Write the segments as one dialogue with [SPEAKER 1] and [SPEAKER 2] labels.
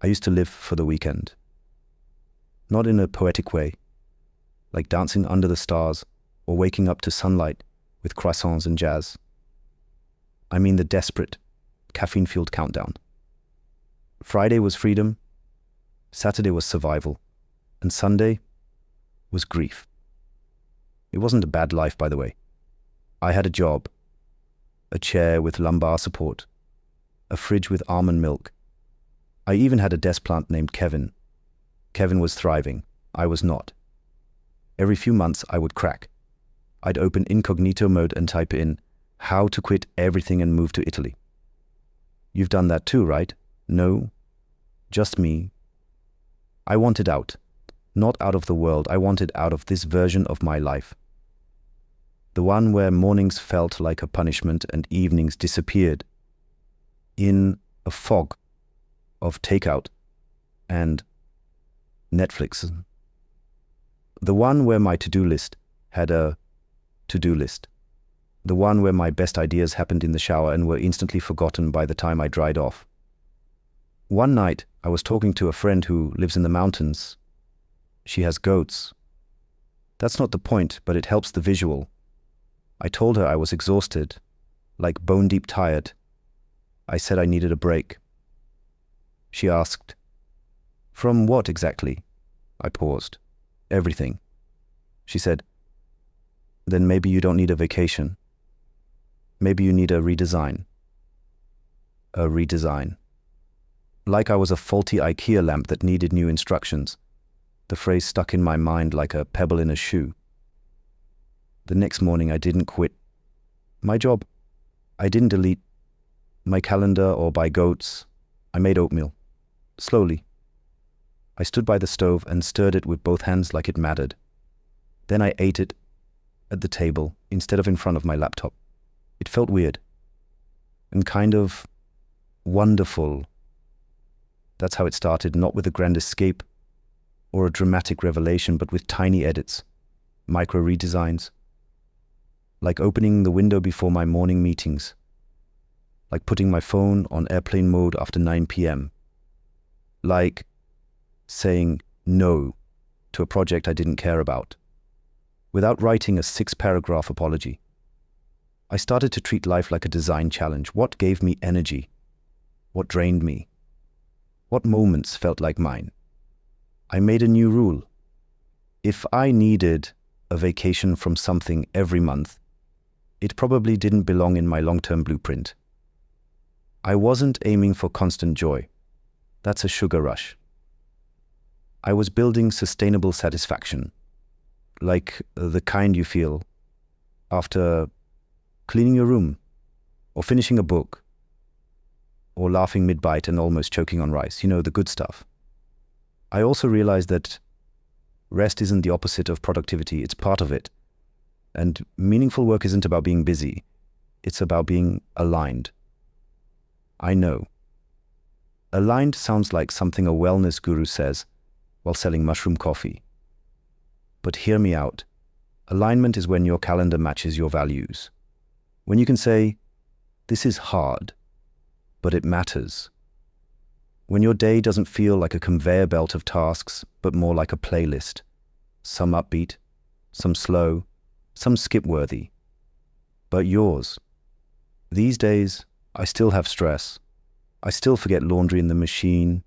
[SPEAKER 1] I used to live for the weekend. Not in a poetic way, like dancing under the stars or waking up to sunlight with croissants and jazz. I mean the desperate, caffeine-fueled countdown. Friday was freedom, Saturday was survival, and Sunday was grief. It wasn't a bad life, by the way. I had a job, a chair with lumbar support, a fridge with almond milk. I even had a desk plant named Kevin. Kevin was thriving. I was not. Every few months, I would crack. I'd open incognito mode and type in, how to quit everything and move to Italy. You've done that too, right? No, just me. I wanted out. Not out of the world. I wanted out of this version of my life. The one where mornings felt like a punishment and evenings disappeared in a fog of takeout and Netflix. The one where my to-do list had a to-do list. The one where my best ideas happened in the shower and were instantly forgotten by the time I dried off. One night, I was talking to a friend who lives in the mountains. She has goats. That's not the point, but it helps the visual. I told her I was exhausted, like bone-deep tired. I said I needed a break. She asked, "From what exactly?" I paused. "Everything." She said, "Then maybe you don't need a vacation. Maybe you need a redesign." A redesign. Like I was a faulty IKEA lamp that needed new instructions. The phrase stuck in my mind like a pebble in a shoe. The next morning, I didn't quit my job. I didn't delete my calendar or buy goats. I made oatmeal. Slowly. I stood by the stove and stirred it with both hands like it mattered. Then I ate it at the table instead of in front of my laptop. It felt weird and kind of wonderful. That's how it started, not with a grand escape or a dramatic revelation, but with tiny edits, micro-redesigns. Like opening the window before my morning meetings. Like putting my phone on airplane mode after 9 p.m. Like saying no to a project I didn't care about, without writing a 6-paragraph apology. I started to treat life like a design challenge. What gave me energy? What drained me? What moments felt like mine? I made a new rule. If I needed a vacation from something every month, it probably didn't belong in my long-term blueprint. I wasn't aiming for constant joy. That's a sugar rush. I was building sustainable satisfaction, like the kind you feel after cleaning your room, or finishing a book, or laughing mid-bite and almost choking on rice, the good stuff. I also realized that rest isn't the opposite of productivity, it's part of it. And meaningful work isn't about being busy, it's about being aligned. I know. Aligned sounds like something a wellness guru says while selling mushroom coffee. But hear me out. Alignment is when your calendar matches your values. When you can say, this is hard, but it matters. When your day doesn't feel like a conveyor belt of tasks, but more like a playlist. Some upbeat, some slow, some skip-worthy. But yours. These days, I still have stress. I still forget laundry in the machine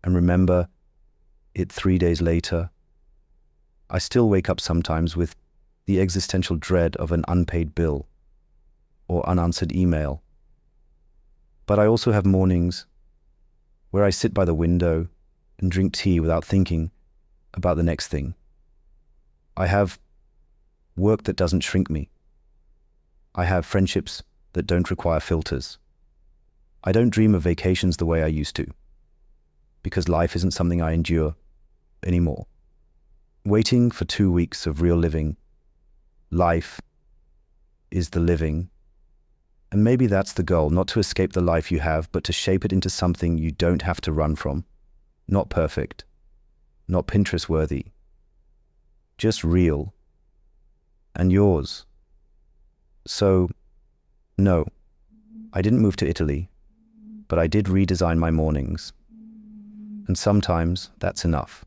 [SPEAKER 1] and remember it 3 days later. I still wake up sometimes with the existential dread of an unpaid bill or unanswered email. But I also have mornings where I sit by the window and drink tea without thinking about the next thing. I have work that doesn't shrink me. I have friendships that don't require filters. I don't dream of vacations the way I used to, because life isn't something I endure anymore. Waiting for 2 weeks of real living. Life is the living. And maybe that's the goal, not to escape the life you have, but to shape it into something you don't have to run from. Not perfect, not Pinterest worthy, just real and yours. So, no, I didn't move to Italy, but I did redesign my mornings. and sometimes that's enough.